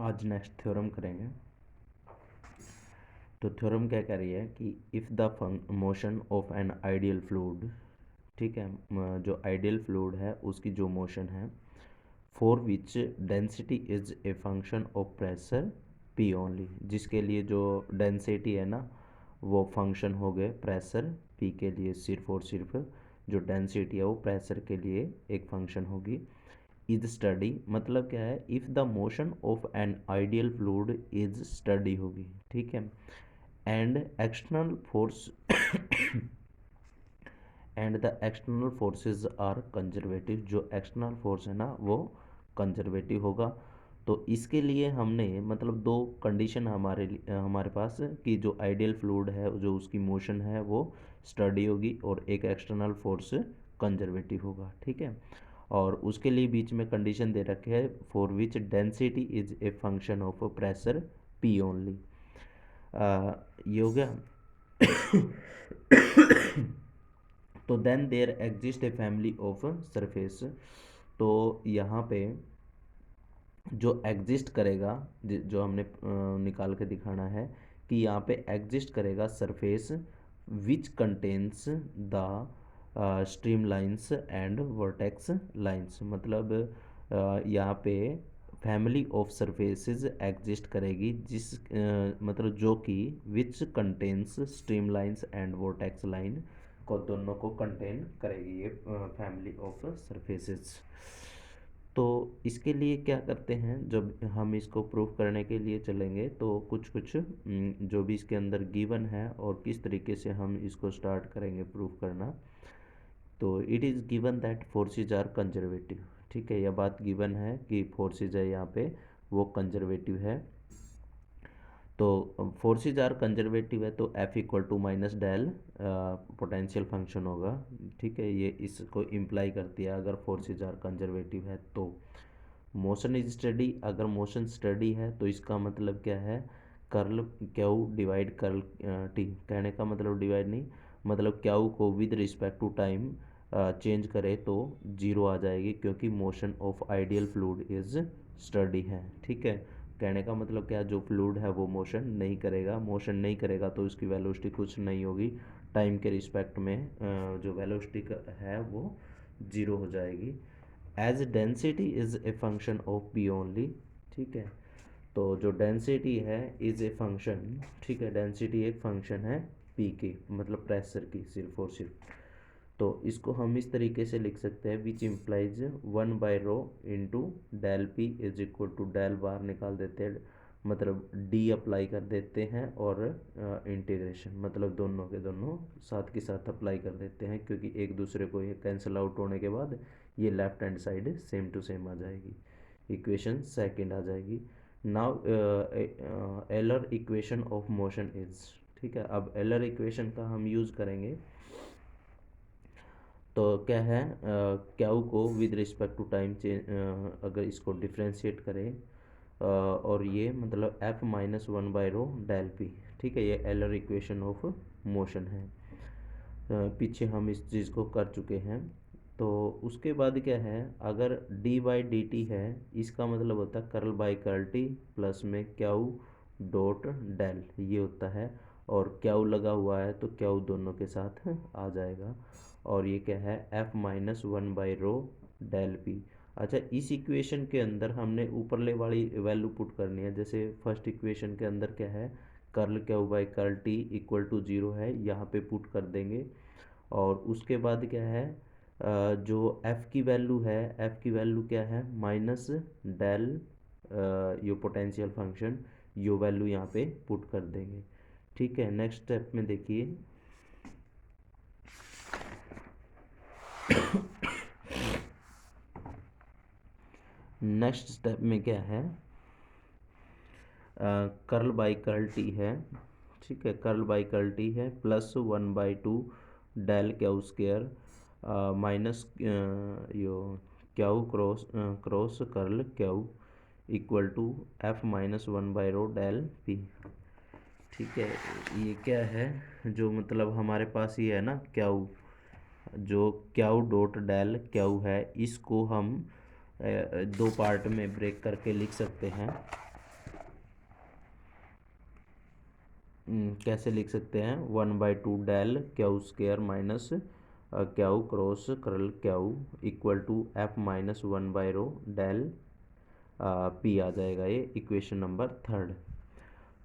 आज next theorem करेंगे। तो थ्योरम क्या कह रही है कि if the motion of an ideal fluid, ठीक है, जो आइडियल फ्लूइड है उसकी जो मोशन है for which density is a function of pressure P only, जिसके लिए जो डेंसिटी है ना वो फंक्शन हो गए प्रेशर पी के लिए, सिर्फ और सिर्फ जो डेंसिटी है वो प्रेशर के लिए एक फंक्शन होगी। इज स्टडी मतलब क्या है, if the motion of an ideal fluid is steady होगी, ठीक है, and external force and the external forces are conservative, जो एक्सटर्नल फोर्स है ना वो कंजर्वेटिव होगा। तो इसके लिए हमने मतलब दो कंडीशन हमारे पास कि जो आइडियल फ्लूइड है जो उसकी मोशन है वो स्टडी होगी और एक एक्सटर्नल फोर्स कंजर्वेटिव होगा, ठीक है। और उसके लिए बीच में कंडीशन दे रखे है for which density is a function of pressure P only. ये हो गया। तो then there exist a family of surface. तो यहाँ पे जो एग्जिस्ट करेगा, जो हमने निकाल के दिखाना है कि यहाँ पे एग्जिस्ट करेगा surface which contains the stream lines and vertex lines, मतलब यहाँ पे फैमिली ऑफ सरफेसेस एग्जिस्ट करेगी जिस मतलब जो कि which contains stream lines and vertex line को दोनों को कंटेन करेगी ये फैमिली ऑफ सरफेसेस। तो इसके लिए क्या करते हैं, जब हम इसको प्रूफ करने के लिए चलेंगे तो कुछ कुछ जो भी इसके अंदर गिवन है और किस तरीके से हम इसको स्टार्ट करेंगे प्रूफ करना। तो it is given that forces are conservative, ठीक है, यह बात गिवन है कि फोर्सेज है यहाँ पे वो कंजर्वेटिव है। तो फोर्सेज आर कंजर्वेटिव है तो F equal to minus del potential function होगा, ठीक है, ये इसको इम्प्लाई करती है अगर फोर्सेज आर कंजर्वेटिव है तो। मोशन इज स्टडी, अगर मोशन स्टडी है तो इसका मतलब क्या है, curl q divide curl t, कहने का मतलब डिवाइड नहीं, मतलब क्यू को with respect to time change करे तो जीरो आ जाएगी क्योंकि motion of ideal fluid is steady है, ठीक है। कहने का मतलब क्या, जो फ्लूइड है वो मोशन नहीं करेगा, मोशन नहीं करेगा तो उसकी वेलोसिटी कुछ नहीं होगी, टाइम के रिस्पेक्ट में जो वेलोसिटी है वो जीरो हो जाएगी। As density is a function of P only, ठीक है। तो जो डेंसिटी है इज़ ए फंक्शन, ठीक है, डेंसिटी एक फंक्शन है पी की, मतलब प्रेशर की सिर्फ और सिर्फ। तो इसको हम इस तरीके से लिख सकते हैं which implies 1/ρ into del P is equal to del bar निकाल देते हैं, मतलब डी अप्लाई कर देते हैं और इंटीग्रेशन मतलब दोनों के दोनों साथ के साथ अप्लाई कर देते हैं क्योंकि एक दूसरे को ये कैंसिल आउट होने के बाद ये left hand side same to same आ जाएगी, इक्वेशन सेकंड आ जाएगी। Now Euler equation of motion is, ठीक है, अब एलर इक्वेशन का हम यूज़ करेंगे। तो क्या है, क्यू को विद रिस्पेक्ट टू टाइम अगर इसको डिफ्रेंशिएट करें और ये मतलब एफ माइनस 1/ρ डेल पी, ठीक है, ये एलर इक्वेशन ऑफ मोशन है। पीछे हम इस चीज़ को कर चुके हैं। तो उसके बाद क्या है, अगर डी बाई डी टी है इसका मतलब होता है curl by curl T plus में क्यू डॉट डेल, ये होता है, और क्यू लगा हुआ है तो क्यू दोनों के साथ आ जाएगा, और ये क्या है एफ माइनस 1/ρ डेल पी। अच्छा, इस इक्वेशन के अंदर हमने ऊपरले वाली वैल्यू पुट करनी है, जैसे फर्स्ट इक्वेशन के अंदर क्या है, curl Q by curl t equal to zero है, यहाँ पे पुट कर देंगे। और उसके बाद क्या है, जो f की वैल्यू है, f की वैल्यू क्या है माइनस डेल यो पोटेंशियल फंक्शन, यो वैल्यू यहाँ पे पुट कर देंगे, ठीक है। नेक्स्ट स्टेप में देखिए, नेक्स्ट स्टेप में क्या है, कर्ल बाई कर्ल टी है, ठीक है, कर्ल बाई कर्ल टी है plus 1/2 del Q square minus यो Q cross cross curl Q equal to F minus 1/ρ del P, ठीक है। ये क्या है, जो मतलब हमारे पास ये है ना क्यू, जो क्यू डॉट डेल क्यू है इसको हम दो पार्ट में ब्रेक करके लिख सकते हैं। कैसे लिख सकते हैं, 1/2 del Q square minus Q cross curl Q equal to F minus 1/रो डेल पी आ जाएगा। ये इक्वेशन नंबर थर्ड।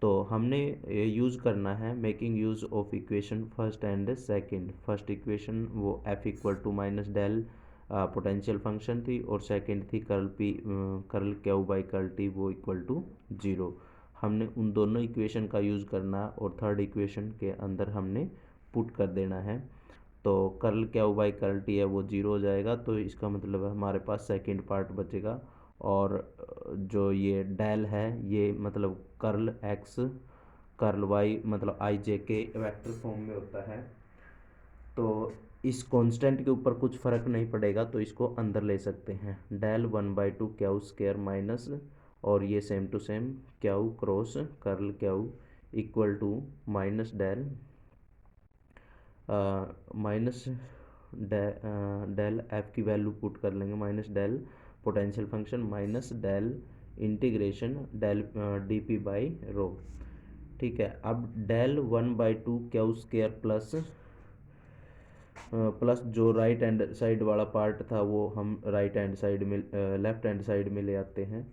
तो हमने यूज़ करना है making use of equation first and second. First equation वो F equal to minus del potential function थी, और सेकंड थी curl P curl Q by curl T वो इक्वल टू 0। हमने उन दोनों इक्वेशन का यूज़ करना है और थर्ड इक्वेशन के अंदर हमने पुट कर देना है। तो curl Q by curl T है वो 0 हो जाएगा, तो इसका मतलब है हमारे पास सेकंड पार्ट बचेगा। और जो ये डेल है ये मतलब कर्ल एक्स कर्ल वाई मतलब आई जे के वेक्टर फॉर्म में होता है। तो इस कांस्टेंट के ऊपर कुछ फ़र्क नहीं पड़ेगा, तो इसको अंदर ले सकते हैं। डेल 1/2 क्यू स्क्वायर माइनस, और ये same to same q cross curl Q equal to minus del minus del F की वैल्यू पुट कर लेंगे, minus del potential function minus del integration del D P by rho. ठीक है, अब del 1/2 q square plus जो right hand side वाला part था वो हम राइट हैंड साइड में लेफ्ट हैंड साइड में ले आते हैं,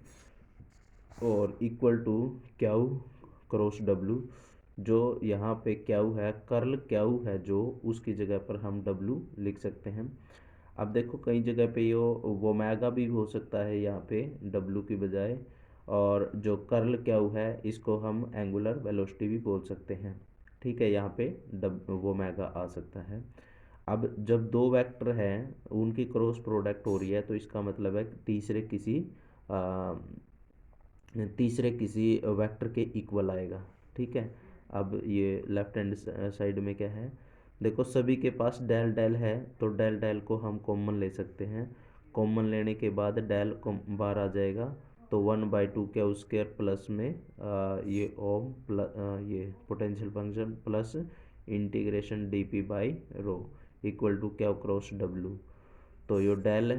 और equal to q cross W. जो यहाँ पे क्यू है कर्ल क्यू है जो, उसकी जगह पर हम डब्लू लिख सकते हैं। अब देखो कई जगह पे ये वो मैगा भी हो सकता है यहाँ पे डब्लू की बजाय, और जो कर्ल क्यू है इसको हम एंगुलर वेलोसिटी भी बोल सकते हैं। ठीक है, यहाँ पे वो मैगा आ सकता है। अब जब दो वेक्टर हैं उनकी क्रॉस प्रोडक्ट हो रही है, तो इसका मतलब है कि तीसरे किसी वेक्टर के इक्वल आएगा। ठीक है, अब ये लेफ्ट हैंड साइड में क्या है, देखो सभी के पास डेल डेल है, तो डेल डेल को हम कॉमन ले सकते हैं। कॉमन लेने के बाद डेल बाहर आ जाएगा, तो 1/2 क्यू स्क्वायर प्लस में ये ओम प्लस ये potential function plus integration D P by rho equal to q cross W. तो ये डेल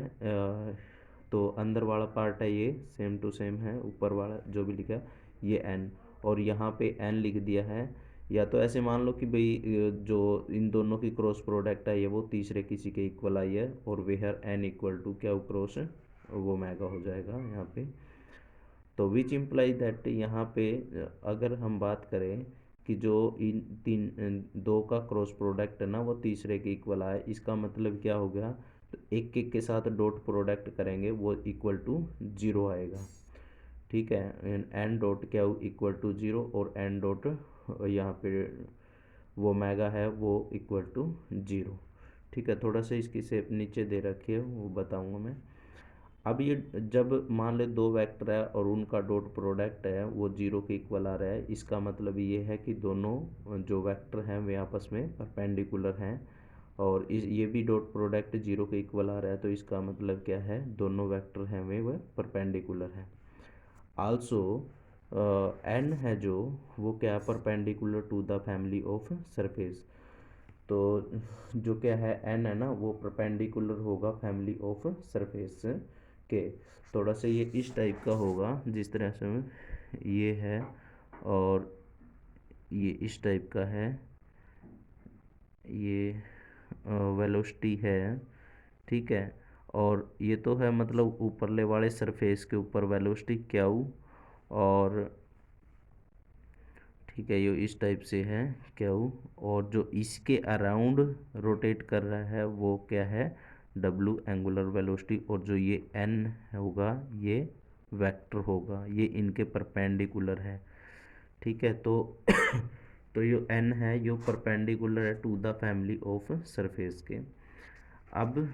तो अंदर वाला पार्ट है ये सेम टू सेम है, ऊपर वाला जो भी लिखा है ये एन, और यहाँ पे एन लिख दिया है। या तो ऐसे मान लो कि भाई जो इन दोनों की क्रॉस प्रोडक्ट है ये वो तीसरे किसी के इक्वल आई है, और वेयर एन इक्वल टू क्या क्रॉस वो मैगा हो जाएगा यहाँ पे। तो विच इम्प्लाई दैट यहाँ पे अगर हम बात करें कि जो इन दो का क्रॉस प्रोडक्ट है ना वो तीसरे के इक्वल आए, इसका मतलब क्या हो गया, तो एक एक के साथ डॉट प्रोडक्ट करेंगे वो इक्वल टू 0 आएगा। ठीक है, एन डॉट क्या इक्वल टू 0, और एन डॉट यहाँ पे वो मैगा है वो इक्वल टू 0। ठीक है, थोड़ा सा इसकी शेप नीचे दे रखी है वो बताऊँगा मैं। अब ये जब मान ले दो वेक्टर है और उनका डॉट प्रोडक्ट है वो 0 के इक्वल आ रहा है, इसका मतलब ये है कि दोनों जो वेक्टर हैं वे आपस में परपेंडिकुलर हैं, और इस ये भी डॉट प्रोडक्ट 0 के इक्वल आ रहा है, तो इसका मतलब क्या है, दोनों वेक्टर हैं वे वह परपेंडिकुलर हैं। आल्सो एन है जो वो क्या है, perpendicular to the family of surface. तो जो क्या है एन है ना वो परपेंडिकुलर होगा फैमिली ऑफ सरफेस के। थोड़ा सा ये इस टाइप का होगा जिस तरह से ये है, और ये इस टाइप का है, ये वेलोसिटी है। ठीक है, और ये तो है मतलब ऊपरले वाले सरफेस के ऊपर वेलोसिटी क्यू, और ठीक है ये इस टाइप से है क्यू, और जो इसके अराउंड रोटेट कर रहा है वो क्या है, डब्लू एंगुलर वेलोसिटी, और जो ये एन होगा ये वेक्टर होगा, ये इनके परपेंडिकुलर है। ठीक है, तो तो ये एन है ये परपेंडिकुलर है to the family of surface के। अब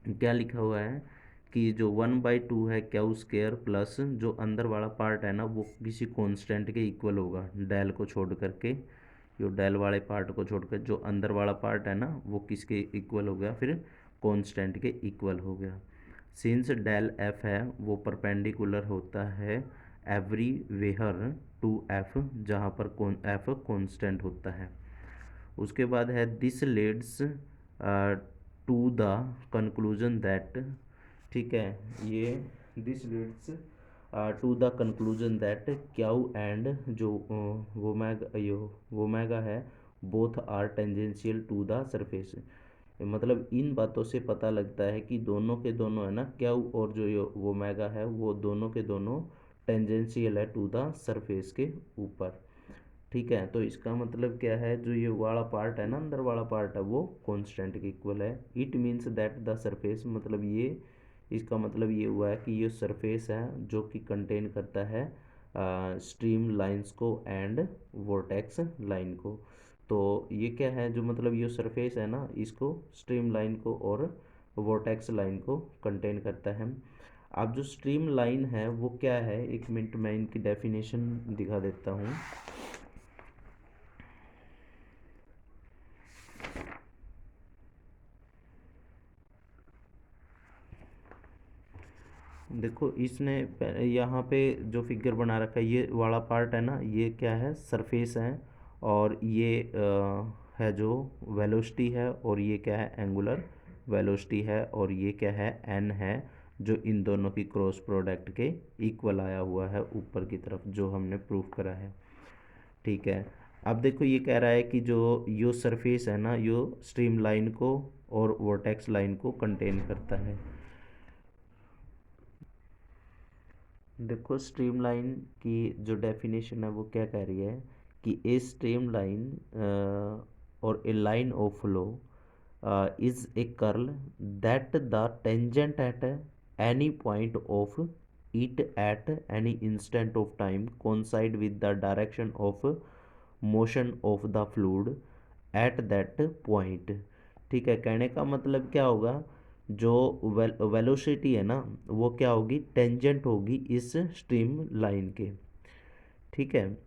क्या लिखा हुआ है कि जो 1/2 है क्यू स्क्वायर प्लस जो अंदर वाला पार्ट है ना वो किसी कांस्टेंट के इक्वल होगा, डेल को छोड़ करके, जो डेल वाले पार्ट को छोड़कर जो अंदर वाला पार्ट है ना वो किसके इक्वल हो गया, फिर कांस्टेंट के इक्वल हो गया। सिंस डेल एफ है वो परपेंडिकुलर होता है एवरी वेयर टू एफ, जहाँ पर एफ कांस्टेंट होता है। उसके बाद है this leads to the conclusion that, ठीक है ये this leads to the conclusion that Q and जो वोमेगा है both are tangential to the surface. मतलब इन बातों से पता लगता है कि दोनों के दोनों है ना, क्याऊ और जो ये वोमेगा है वो दोनों के दोनों टेंजेंशियल है टू द सरफेस के ऊपर। ठीक है, तो इसका मतलब क्या है, जो ये वाला पार्ट है ना, अंदर वाला पार्ट है वो कांस्टेंट के इक्वल है। It means that the surface, मतलब ये इसका मतलब ये हुआ है कि ये सरफेस है जो कि कंटेन करता है स्ट्रीम लाइंस को एंड वोर्टेक्स लाइन को। तो ये क्या है, जो मतलब ये सरफेस है ना, इसको स्ट्रीम लाइन को और वोर्टेक्स लाइन को कंटेन करता है। अब जो स्ट्रीम लाइन है वो क्या है, एक मिनट मैं इनकी डेफिनेशन दिखा देता हूँ। देखो इसने यहाँ पे जो फिगर बना रखा है, ये वाला पार्ट है ना, ये क्या है, सरफेस है। और ये है जो वेलोसिटी है, और ये क्या है, एंगुलर वेलोसिटी है। और ये क्या है, एन है, जो इन दोनों की क्रॉस प्रोडक्ट के इक्वल आया हुआ है ऊपर की तरफ, जो हमने प्रूफ करा है। ठीक है, अब देखो ये कह रहा है कि जो यो सरफेस है ना, यो स्ट्रीम लाइन को और वर्टेक्स लाइन को कंटेन करता है। देखो स्ट्रीम लाइन की जो डेफिनेशन है वो क्या कह रही है कि ए स्ट्रीम लाइन और a line of flow is a curl that the tangent at any point of it at any instant of time coincide with the direction of motion of the fluid at that point. ठीक है, कहने का मतलब क्या होगा, जो velocity है ना वो क्या होगी, टेंजेंट होगी इस स्ट्रीम लाइन के। ठीक है,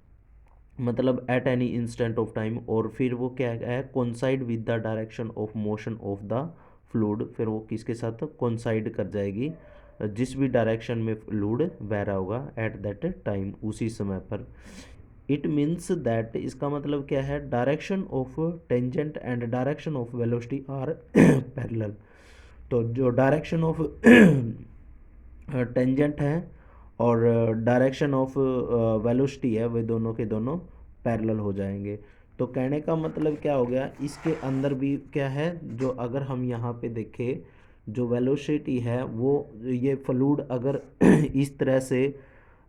मतलब eight any instant of time, और फिर वो क्या है, coincide with the direction of motion of the fluid, फिर वो किसके साथ कोइंसाइड कर जाएगी, जिस भी डायरेक्शन में फ्लूइड बह रहा होगा एट दैट टाइम, उसी समय पर। इट मीन्स दैट, इसका मतलब क्या है, direction of tangent and direction of velocity are parallel. तो जो डायरेक्शन ऑफ टेंजेंट है और डायरेक्शन ऑफ वेलोसिटी है, वे दोनों के दोनों पैरेलल हो जाएंगे। तो कहने का मतलब क्या हो गया, इसके अंदर भी क्या है, जो अगर हम यहाँ पे देखें, जो वेलोसिटी है वो, ये फ्लूइड अगर इस तरह से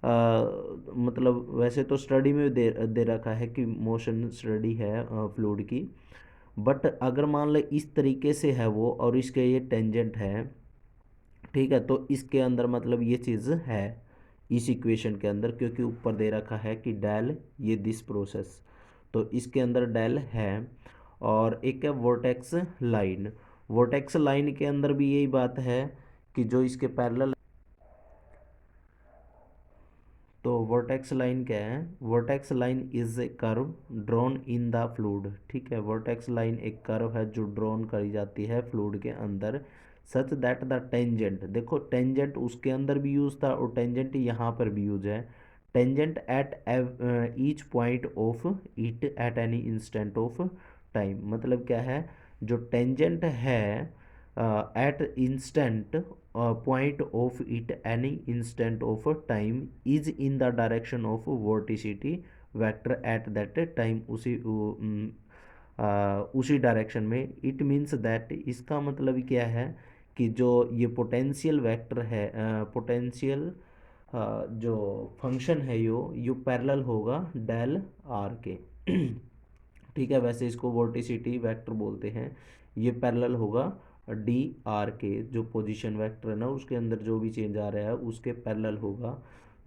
मतलब वैसे तो स्टडी में दे रखा है कि मोशन स्टडी है फ्लूइड की, बट अगर मान ले इस तरीके से है वो, और इसके ये टेंजेंट है, ठीक है, तो इसके अंदर मतलब ये चीज़ है इस इक्वेशन के अंदर, क्योंकि ऊपर दे रखा है कि डेल ये दिस प्रोसेस, तो इसके अंदर डेल है। और एक है वोर्टेक्स लाइन, वोर्टेक्स लाइन के अंदर भी यही बात है कि जो इसके पैरेलल, तो वर्टेक्स लाइन क्या है, vertex line is a curve drawn in the fluid. ठीक है, वर्टेक्स लाइन एक कर्व है जो ड्रॉन करी जाती है फ्लूइड के अंदर, सच दैट द टेंजेंट, देखो टेंजेंट उसके अंदर भी यूज था और टेंजेंट यहाँ पर भी यूज है, tangent at each point of it at any instant of time. मतलब क्या है, जो टेंजेंट है at instant point of it any instant of time is in the direction of vorticity vector at that time, उसी direction में। It means that, इसका मतलब क्या है कि जो ये पोटेंशियल वेक्टर है, पोटेंशियल जो फंक्शन है यो पैरेलल होगा डेल आर के। ठीक है, वैसे इसको वोर्टिसिटी वेक्टर बोलते हैं। ये पैरेलल होगा डी आर के, जो पोजीशन वेक्टर है ना उसके अंदर जो भी चेंज आ रहा है उसके पैरेलल होगा,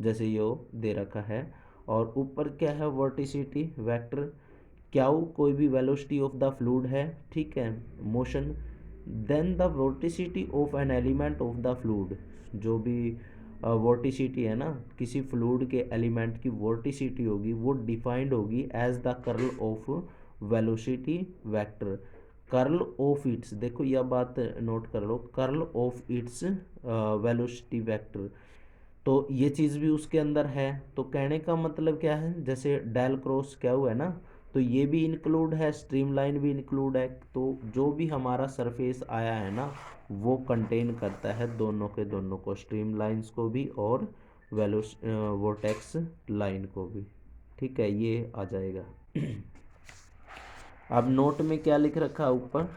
जैसे ये दे रखा है। और ऊपर क्या है, वर्टिसिटी वेक्टर, क्याऊ कोई भी वेलोसिटी ऑफ द फ्लूइड है, ठीक है, motion, then the vorticity of an element of the fluid, जो भी वर्टिसिटी है ना किसी फ्लूइड के एलिमेंट की वर्टिसिटी होगी वो डिफाइंड होगी as the curl of velocity vector, curl of its, देखो यह बात नोट कर लो, curl of its velocity vector. तो ये चीज़ भी उसके अंदर है। तो कहने का मतलब क्या है, जैसे डेल क्रॉस क्या हुआ है ना, तो ये भी इंक्लूड है, स्ट्रीम लाइन भी इंक्लूड है। तो जो भी हमारा सरफेस आया है ना वो कंटेन करता है दोनों के दोनों को, स्ट्रीम लाइंस को भी और वेलो वोर्टेक्स लाइन को भी। ठीक है, ये आ जाएगा। अब नोट में क्या लिख रखा है ऊपर,